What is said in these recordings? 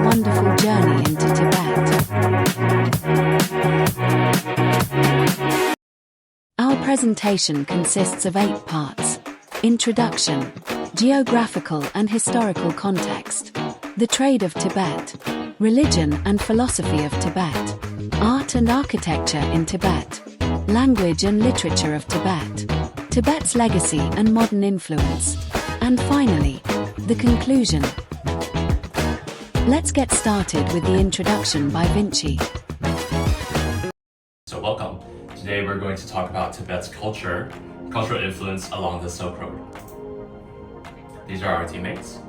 wonderful journey into Tibet. Our presentation consists of 8 parts: introduction, geographical and historical context, the trade of Tibet, religion and philosophy of Tibet, art and architecture in Tibet, language and literature of Tibet, Tibet's legacy and modern influence, and finally, the conclusion. Let's get started with the introduction by Vinci. So welcome. Today we're going to talk about Tibet's cultural influence along the Silk Road. These are our teammates.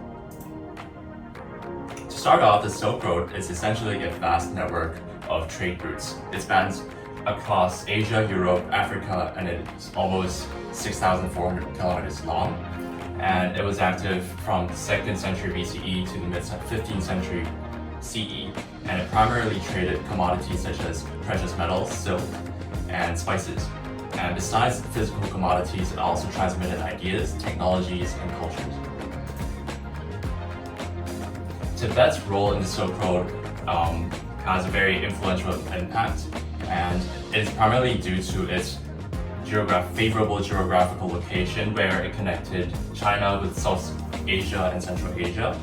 To start off, the Silk Road is essentially a vast network of trade routes. It spans across Asia, Europe, Africa, and it's almost 6,400 kilometers long. And it was active from the 2nd century BCE to the mid-15th century CE. And it primarily traded commodities such as precious metals, silk, and spices. And besides physical commodities, it also transmitted ideas, technologies, and cultures. Tibet's role in the Silk Road has a very influential impact, and it is primarily due to its favorable geographical location, where it connected China with South Asia and Central Asia,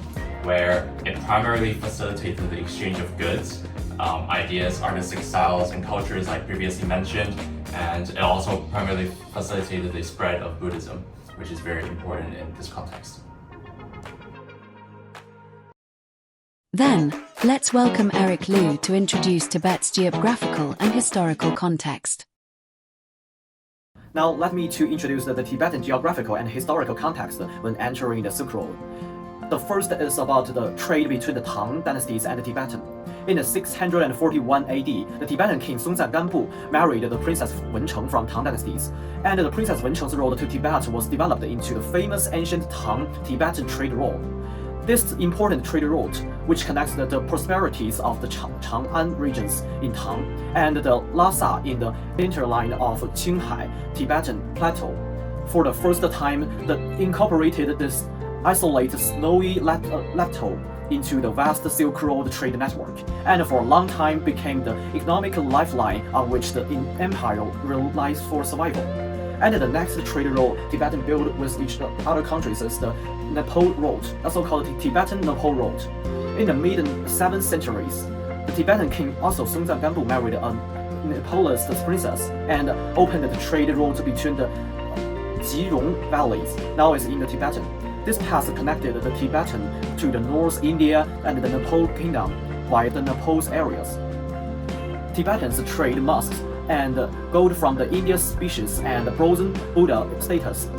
where it primarily facilitated the exchange of goods, ideas, artistic styles, and cultures like previously mentioned, and it also primarily facilitated the spread of Buddhism, which is very important in this context. Then, let's welcome Eric Liu to introduce Tibet's geographical and historical context. Now let me to introduce the Tibetan geographical and historical context when entering the Silk Road. The first is about the trade between the Tang dynasties and the Tibetan. In 641 AD, the Tibetan king Songtsen Gampo married the princess Wencheng from Tang dynasties, and the princess Wencheng's road to Tibet was developed into the famous ancient Tang-Tibetan trade route. This important trade route, which connects the prosperities of the Chang'an regions in Tang and the Lhasa in the hinterland of Qinghai Tibetan Plateau. For the first time, it incorporated this isolated snowy plateau into the vast Silk Road trade network, and for a long time became the economic lifeline on which the empire relies for survival. And the next trade road Tibetan built with each other countries is the Nepal Road, also called the Tibetan Nepal Road. In the mid-7th centuries, the Tibetan king also Songtsen Gampo married a Nepalese princess and opened the trade route between the Jirong valleys, now is in the Tibetan. This path connected the Tibetan to the North India and the Nepal kingdom via the Nepal's areas. Tibetans trade musks and gold from the Indian species and frozen Buddha status.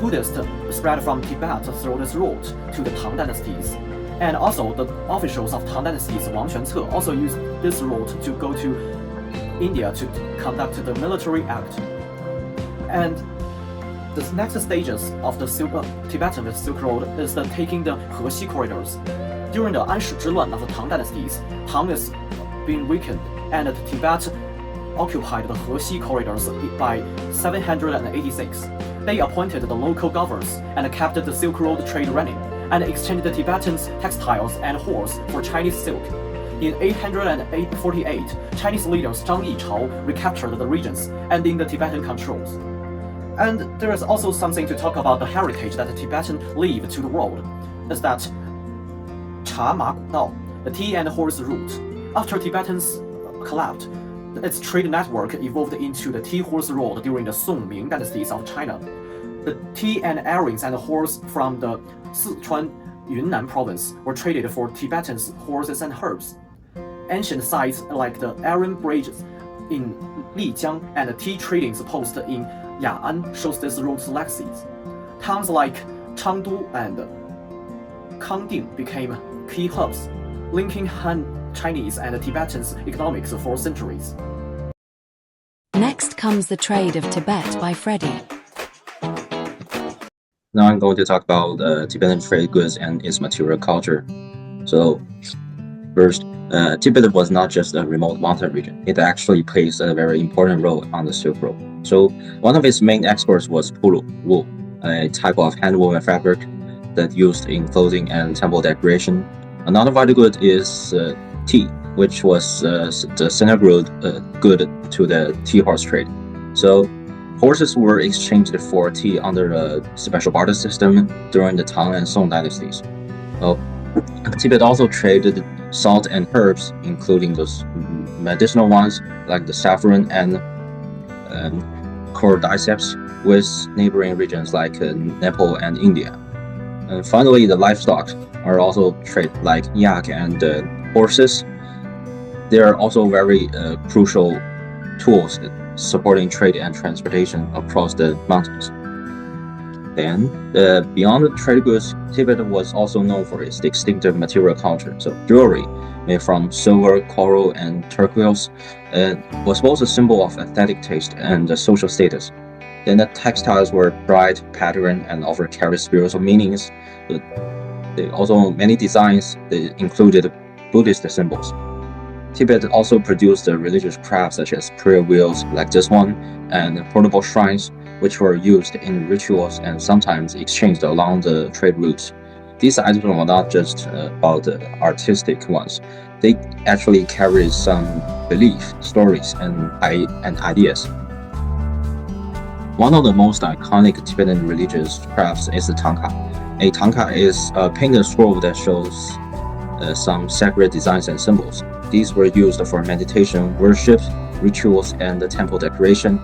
Buddhists spread from Tibet through this route to the Tang dynasties. And also the officials of Tang dynasties, Wang Quance, also used this route to go to India to conduct the military act. And the next stages of the Tibetan Silk Road is the taking the Hexi corridors. During the Anshi Zhiluan of the Tang dynasties, Tang is being weakened, and Tibet occupied the Hexi corridors by 786. They appointed the local governors and kept the Silk Road trade running, and exchanged the Tibetans' textiles and horse for Chinese silk. In 848, Chinese leaders Zhang Yichao recaptured the regions, ending the Tibetan controls. And there is also something to talk about the heritage that the Tibetan leave to the world, is that Cha Ma Dao, the tea and horse route. After Tibetans collapsed, its trade network evolved into the tea horse road during the Song Ming dynasties of China. The tea and earrings and horse from the Sichuan Yunnan province were traded for Tibetans' horses and herbs. Ancient sites like the iron bridges in Lijiang and the tea trading post in Ya'an shows this route's legacies. Towns like Chengdu and Kangding became key hubs, linking Han Chinese and Tibetans' economics for centuries. Next comes the trade of Tibet by Freddie. Now I'm going to talk about Tibetan trade goods and its material culture. So first, Tibet was not just a remote mountain region. It actually plays a very important role on the Silk Road. So one of its main exports was pulu, wool, a type of handwoven fabric that used in clothing and temple decoration. Another vital good is tea, which was the center good to the tea horse trade. So horses were exchanged for tea under a special barter system during the Tang and Song dynasties. Tibet also traded salt and herbs, including those medicinal ones like the saffron and cordyceps, with neighboring regions like Nepal and India. And finally, the livestock are also traded, like yak and horses. They are also very crucial tools supporting trade and transportation across the mountains. Then, beyond the trade goods, Tibet was also known for its distinctive material culture. So jewelry made from silver, coral, and turquoise was both a symbol of aesthetic taste and social status. Then the textiles were bright, patterned, and often carried spiritual meanings. Many designs included Buddhist symbols. Tibet also produced religious crafts such as prayer wheels like this one and portable shrines, which were used in rituals and sometimes exchanged along the trade routes. These items were not just about the artistic ones. They actually carried some belief, stories, and ideas. One of the most iconic Tibetan religious crafts is the tanka. A tanka is a painted scroll that shows some sacred designs and symbols. These were used for meditation, worship, rituals, and temple decoration.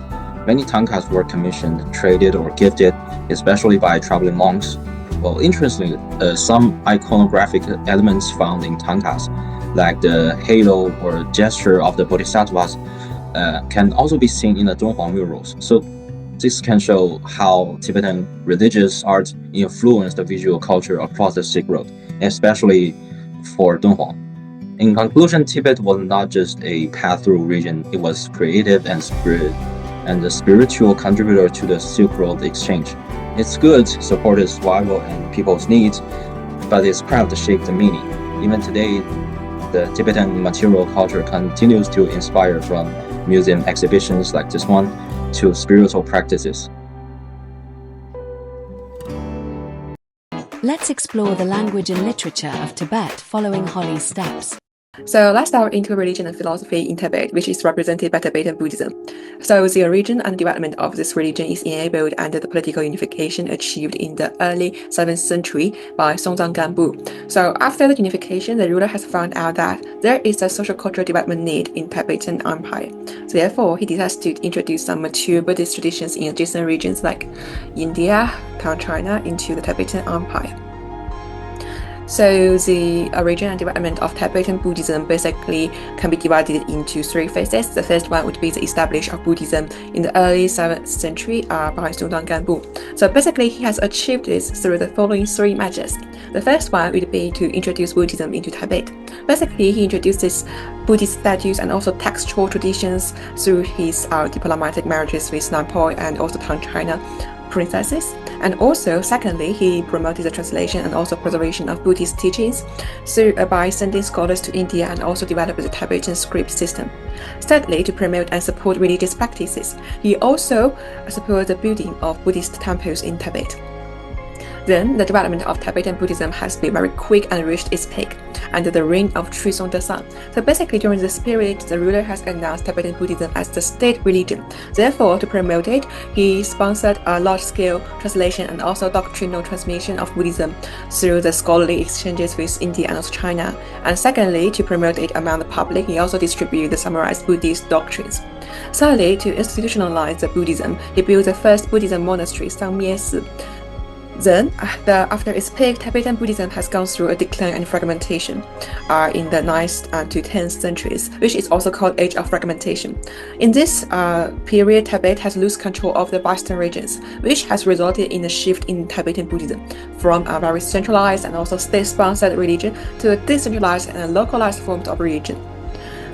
Many tankas were commissioned, traded, or gifted, especially by traveling monks. Well, interestingly, some iconographic elements found in tankas, like the halo or gesture of the bodhisattvas, can also be seen in the Dunhuang murals. So this can show how Tibetan religious art influenced the visual culture across the Silk Road, especially for Dunhuang. In conclusion, Tibet was not just a path-through region; it was creative and a spiritual contributor to the Silk Road exchange. Its goods supported survival and people's needs, but its craft shaped the meaning. Even today, the Tibetan material culture continues to inspire, from museum exhibitions like this one to spiritual practices. Let's explore the language and literature of Tibet following Holly's steps. So let's dive into religion and philosophy in Tibet, which is represented by Tibetan Buddhism. So the origin and development of this religion is enabled under the political unification achieved in the early 7th century by Songtsen Gampo. So after the unification, the ruler has found out that there is a social cultural development need in Tibetan Empire. So therefore, he decides to introduce some mature Buddhist traditions in adjacent regions like India, China into the Tibetan Empire. So the origin and development of Tibetan Buddhism basically can be divided into three phases. The first one would be the establishment of Buddhism in the early 7th century by Songtsen Gampo. So basically, he has achieved this through the following three measures. The first one would be to introduce Buddhism into Tibet. Basically, he introduces Buddhist statues and also textual traditions through his diplomatic marriages with Nepal and also Tang China princesses. And also, secondly, he promoted the translation and also preservation of Buddhist teachings by sending scholars to India and also developed the Tibetan script system. Thirdly, to promote and support religious practices, he also supported the building of Buddhist temples in Tibet. Then, the development of Tibetan Buddhism has been very quick and reached its peak under the reign of Chuizong the Sun. So basically, during this period, the ruler has announced Tibetan Buddhism as the state religion. Therefore, to promote it, he sponsored a large-scale translation and also doctrinal transmission of Buddhism through the scholarly exchanges with India and also China. And secondly, to promote it among the public, he also distributed the summarized Buddhist doctrines. Thirdly, to institutionalize the Buddhism, he built the first Buddhism monastery, Sangmye-si. Then, after its peak, Tibetan Buddhism has gone through a decline and fragmentation in the 9th to 10th centuries, which is also called Age of Fragmentation. In this period, Tibet has lost control of the western regions, which has resulted in a shift in Tibetan Buddhism from a very centralized and also state-sponsored religion to a decentralized and localized form of religion.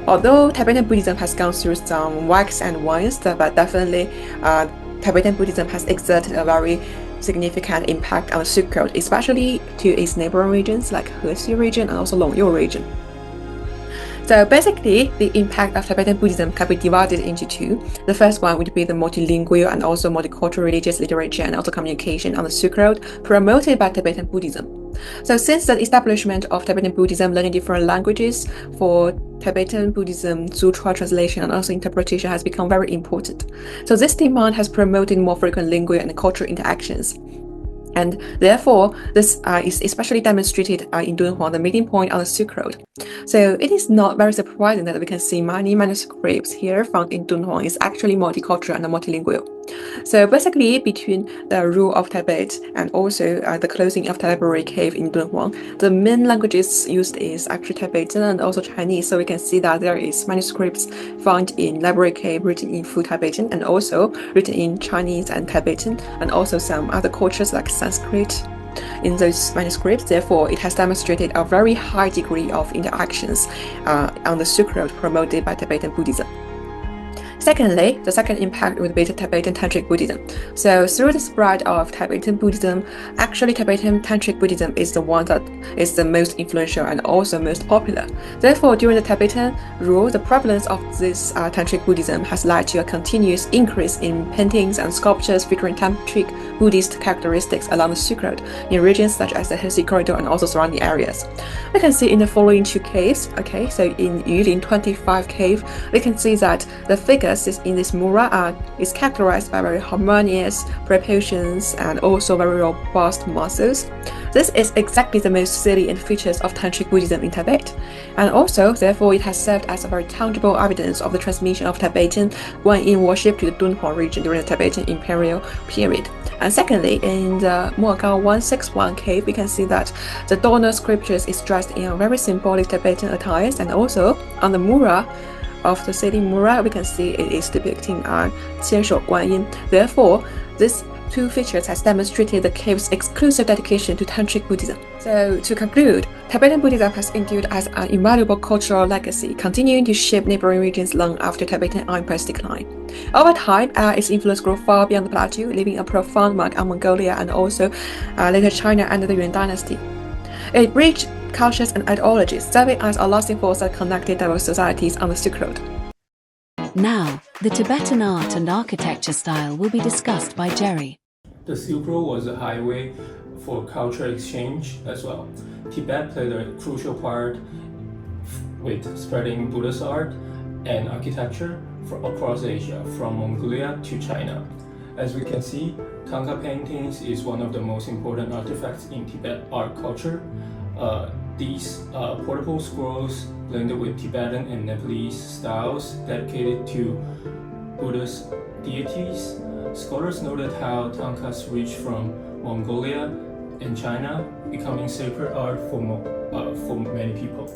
Although Tibetan Buddhism has gone through some waxes and wanes, but definitely Tibetan Buddhism has exerted a very significant impact on the Silk Road, especially to its neighboring regions like Hexi region and also Longyou region. So basically, the impact of Tibetan Buddhism can be divided into two. The first one would be the multilingual and also multicultural religious literature and also communication on the Silk Road promoted by Tibetan Buddhism. So since the establishment of Tibetan Buddhism, learning different languages for Tibetan Buddhism, Sutra translation and also interpretation has become very important. So this demand has promoted more frequent lingual and cultural interactions. And therefore, this is especially demonstrated in Dunhuang, the meeting point on the Silk Road. So it is not very surprising that we can see many manuscripts here found in Dunhuang is actually multicultural and multilingual. So basically, between the rule of Tibet and also the closing of the library cave in Dunhuang, the main languages used is actually Tibetan and also Chinese. So we can see that there is manuscripts found in library cave written in full Tibetan and also written in Chinese and Tibetan, and also some other cultures like Sanskrit in those manuscripts. Therefore, it has demonstrated a very high degree of interactions on the Silk Road promoted by Tibetan Buddhism. Secondly, the second impact would be the Tibetan Tantric Buddhism. So through the spread of Tibetan Buddhism, actually Tibetan Tantric Buddhism is the one that is the most influential and also most popular. Therefore, during the Tibetan rule, the prevalence of this Tantric Buddhism has led to a continuous increase in paintings and sculptures featuring Tantric Buddhist characteristics along the Silk Road in regions such as the Hilsi Corridor and also surrounding areas. We can see in the following two caves, okay, so in Yulin 25 cave, we can see that the figures in this mura is characterized by very harmonious proportions and also very robust muscles. This is exactly the most salient features of Tantric Buddhism in Tibet, and also therefore it has served as a very tangible evidence of the transmission of Tibetan Guanyin worship to the Dunhuang region during the Tibetan imperial period. And secondly, in the Mogao 161 cave, we can see that the donor scriptures is dressed in a very symbolic Tibetan attires, and also on the mura of the city mura, we can see it is depicting Qianshou Guanyin. Therefore, these two features has demonstrated the cave's exclusive dedication to Tantric Buddhism. So to conclude, Tibetan Buddhism has endured as an invaluable cultural legacy, continuing to shape neighboring regions long after Tibetan Empire's decline. Over time, its influence grew far beyond the plateau, leaving a profound mark on Mongolia and also later China under the Yuan dynasty. It bridged cultures and ideologies, serving as a lasting force that connected diverse societies on the Silk Road. Now, the Tibetan art and architecture style will be discussed by Jerry. The Silk Road was a highway for cultural exchange as well. Tibet played a crucial part with spreading Buddhist art and architecture across Asia, from Mongolia to China. As we can see, Thangka paintings is one of the most important artifacts in Tibet art culture. These portable scrolls blended with Tibetan and Nepalese styles dedicated to Buddhist deities. Scholars noted how Thangkas reached from Mongolia and China, becoming sacred art for many people.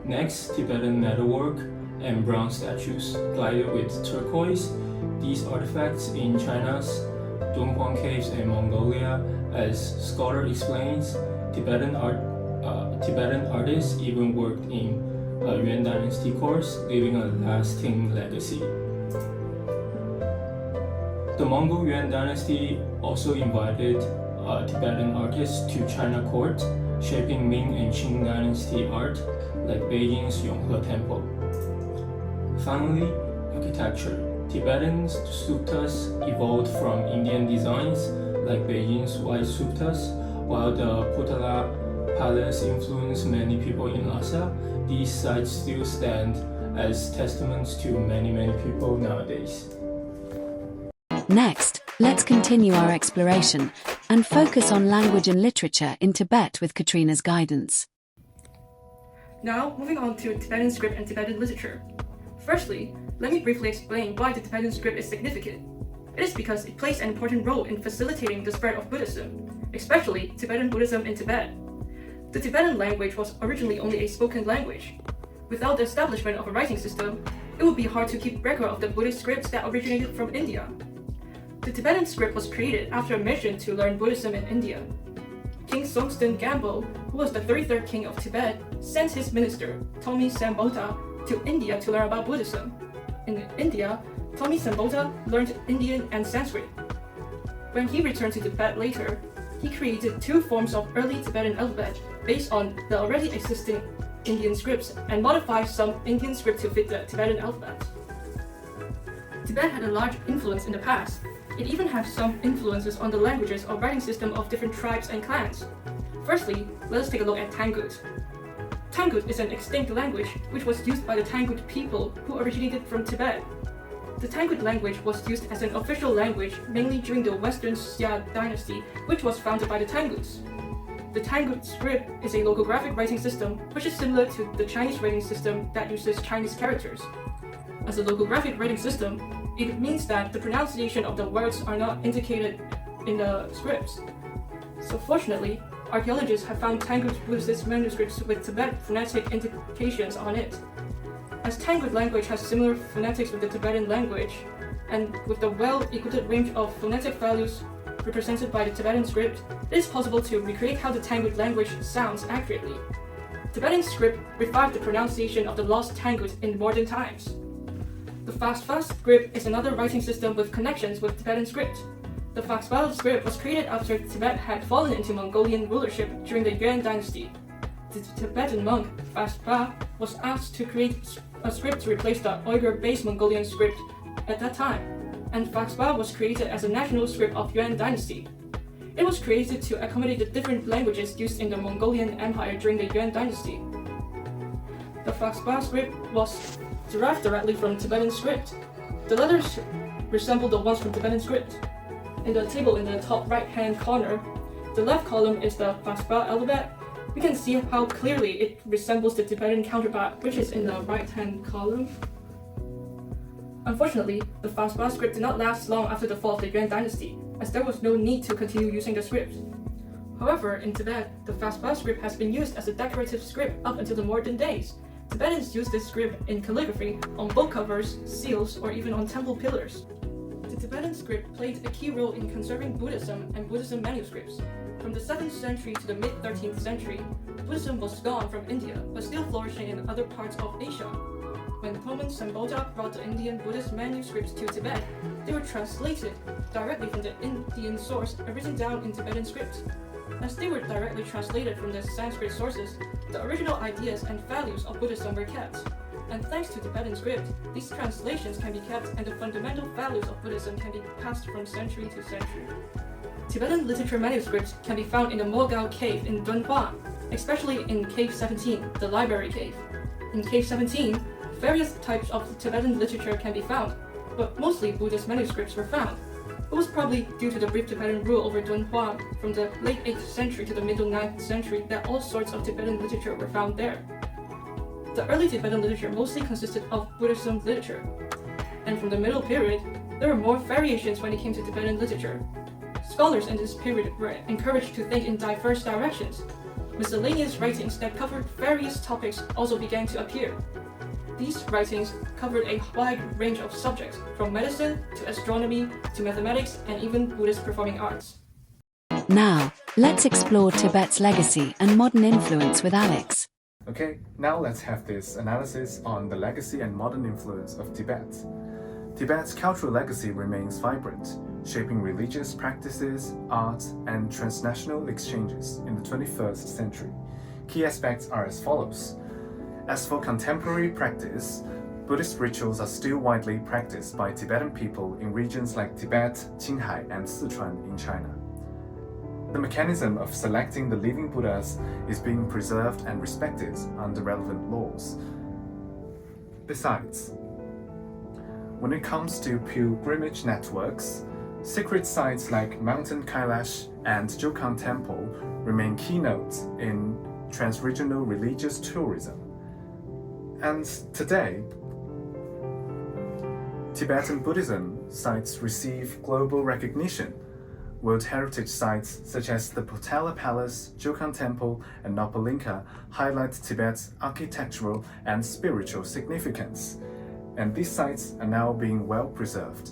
Next, Tibetan metalwork and bronze statues glided with turquoise. These artifacts in China's Dunhuang caves and Mongolia, as scholar explains, Tibetan artists even worked in Yuan dynasty courts, leaving a lasting legacy. The Mongol Yuan dynasty also invited Tibetan artists to China court, shaping Ming and Qing dynasty art like Beijing's Yonghe Temple. Finally, architecture. Tibetan suptas evolved from Indian designs like Beijing's white suptas, while the Potala Palace influenced many people in Lhasa. These sites still stand as testaments to many people nowadays. Next, let's continue our exploration and focus on language and literature in Tibet with Katrina's guidance. Now, moving on to Tibetan script and Tibetan literature. Firstly, let me briefly explain why the Tibetan script is significant. It is because it plays an important role in facilitating the spread of Buddhism, especially Tibetan Buddhism in Tibet. The Tibetan language was originally only a spoken language. Without the establishment of a writing system, it would be hard to keep record of the Buddhist scripts that originated from India. The Tibetan script was created after a mission to learn Buddhism in India. King Songtsen Gampo, who was the 33rd king of Tibet, sent his minister, Tommy Sambota, to India to learn about Buddhism. In India, Tommy Sambota learned Indian and Sanskrit. When he returned to Tibet later, he created two forms of early Tibetan alphabet based on the already existing Indian scripts and modified some Indian script to fit the Tibetan alphabet. Tibet had a large influence in the past. It even has some influences on the languages or writing system of different tribes and clans. Firstly, let us take a look at Tangut. Tangut is an extinct language which was used by the Tangut people who originated from Tibet. The Tangut language was used as an official language mainly during the Western Xia dynasty, which was founded by the Tanguts. The Tangut script is a logographic writing system which is similar to the Chinese writing system that uses Chinese characters. As a logographic writing system, it means that the pronunciation of the words are not indicated in the scripts. So fortunately, archaeologists have found Tangut Buddhist manuscripts with Tibetan phonetic indications on it. As Tangut language has similar phonetics with the Tibetan language, and with the well-equated range of phonetic values represented by the Tibetan script, it is possible to recreate how the Tangut language sounds accurately. Tibetan script revived the pronunciation of the lost Tangut in modern times. The Fastba script is another writing system with connections with Tibetan script. The Fastba script was created after Tibet had fallen into Mongolian rulership during the Yuan dynasty. The Tibetan monk Fastba was asked to create a script to replace the Uyghur-based Mongolian script at that time, and Fastba was created as a national script of Yuan dynasty. It was created to accommodate the different languages used in the Mongolian Empire during the Yuan dynasty. The Fastba script was derived directly from Tibetan script. The letters resemble the ones from Tibetan script. In the table in the top right-hand corner, the left column is the Fastba alphabet. We can see how clearly it resembles the Tibetan counterpart, which is in the right-hand column. Unfortunately, the Fastba script did not last long after the fall of the Yuan dynasty, as there was no need to continue using the script. However, in Tibet, the Fastba script has been used as a decorative script up until the modern days. Tibetans use this script in calligraphy, on book covers, seals, or even on temple pillars. The Tibetan script played a key role in conserving Buddhism and Buddhism manuscripts. From the 7th century to the mid-13th century, Buddhism was gone from India, but still flourishing in other parts of Asia. When Thomas Sambodha brought the Indian Buddhist manuscripts to Tibet, they were translated directly from the Indian source and written down in Tibetan script. As they were directly translated from the Sanskrit sources, the original ideas and values of Buddhism were kept. And thanks to Tibetan script, these translations can be kept and the fundamental values of Buddhism can be passed from century to century. Tibetan literature manuscripts can be found in the Mogao cave in Dunhuang, especially in Cave 17, the library cave. In Cave 17, various types of Tibetan literature can be found, but mostly Buddhist manuscripts were found. It was probably due to the brief Tibetan rule over Dunhuang from the late 8th century to the middle 9th century that all sorts of Tibetan literature were found there. The early Tibetan literature mostly consisted of Buddhism literature, and from the middle period, there were more variations when it came to Tibetan literature. Scholars in this period were encouraged to think in diverse directions. Miscellaneous writings that covered various topics also began to appear. These writings covered a wide range of subjects, from medicine to astronomy to mathematics and even Buddhist performing arts. Now, let's explore Tibet's legacy and modern influence with Alex. Okay, now let's have this analysis on the legacy and modern influence of Tibet. Tibet's cultural legacy remains vibrant, shaping religious practices, art, and transnational exchanges in the 21st century. Key aspects are as follows. As for contemporary practice, Buddhist rituals are still widely practiced by Tibetan people in regions like Tibet, Qinghai, and Sichuan in China. The mechanism of selecting the living Buddhas is being preserved and respected under relevant laws. Besides, when it comes to pilgrimage networks, sacred sites like Mountain Kailash and Jokang Temple remain keynotes in transregional religious tourism. And today, Tibetan Buddhism sites receive global recognition. World Heritage sites such as the Potala Palace, Jokang Temple, and Nopalinka highlight Tibet's architectural and spiritual significance, and these sites are now being well preserved.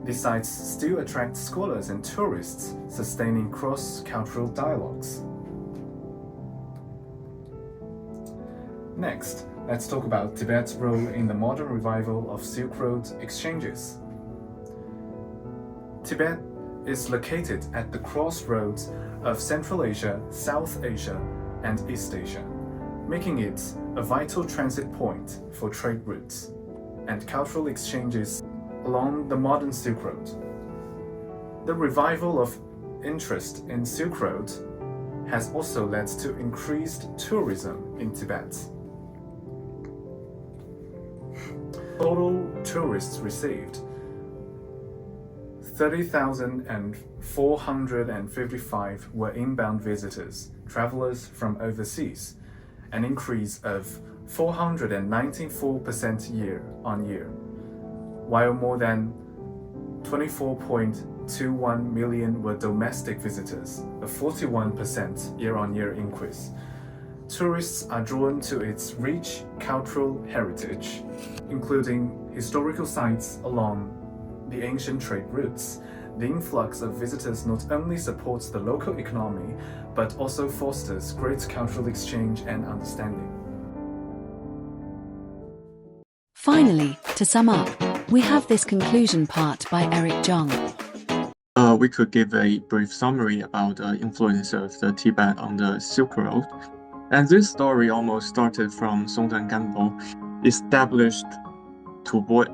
These sites still attract scholars and tourists, sustaining cross-cultural dialogues. Next, let's talk about Tibet's role in the modern revival of Silk Road exchanges. Tibet is located at the crossroads of Central Asia, South Asia, and East Asia, making it a vital transit point for trade routes and cultural exchanges along the modern Silk Road. The revival of interest in Silk Road has also led to increased tourism in Tibet. Total tourists received 30,455 were inbound visitors, travelers from overseas, an increase of 494% year-on-year, while more than 24.21 million were domestic visitors, a 41% year-on-year increase. Tourists are drawn to its rich cultural heritage, including historical sites along the ancient trade routes. The influx of visitors not only supports the local economy, but also fosters great cultural exchange and understanding. Finally, to sum up, we have this conclusion part by Eric Zhang. We could give a brief summary about the influence of the Tibet on the Silk Road. And this story almost started from Songdan Gampo, established Tubo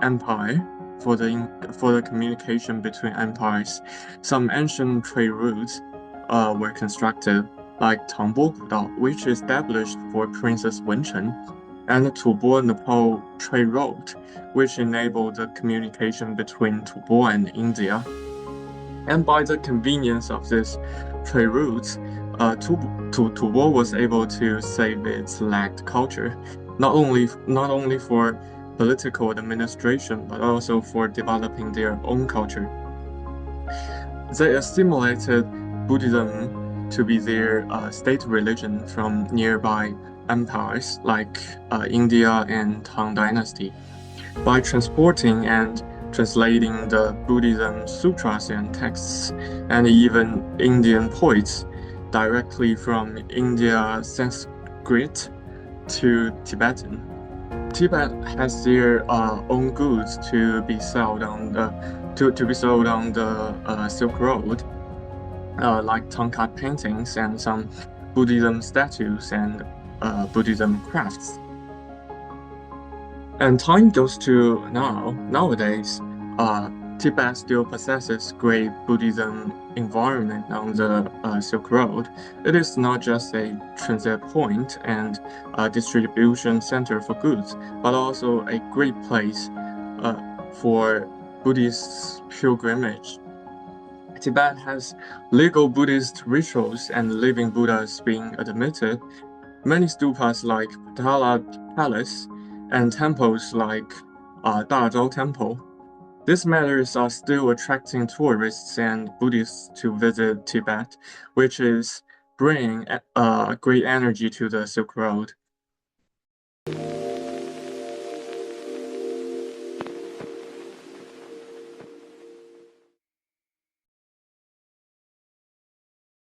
Empire for the communication between empires. Some ancient trade routes were constructed, like Tangbo Gudao, which established for Princess Wenchen, and the Tubo Nepal Trade Road, which enabled the communication between Tubo and India. And by the convenience of this trade routes, Tubo was able to save its lagged culture, not only for political administration, but also for developing their own culture. They assimilated Buddhism to be their state religion from nearby empires like India and Tang Dynasty. By transporting and translating the Buddhism sutras and texts, and even Indian poets directly from India Sanskrit to Tibetan. Tibet has their own goods to be sold on the Silk Road, like Tongkat paintings and some Buddhism statues and Buddhism crafts. And time goes to nowadays, Tibet still possesses great Buddhism environment on the Silk Road. It is not just a transit point and a distribution center for goods, but also a great place for Buddhist pilgrimage. Tibet has legal Buddhist rituals and living Buddhas being admitted. Many stupas like Patala Palace and temples like Dazhou Temple. These matters are still attracting tourists and Buddhists to visit Tibet, which is bringing great energy to the Silk Road.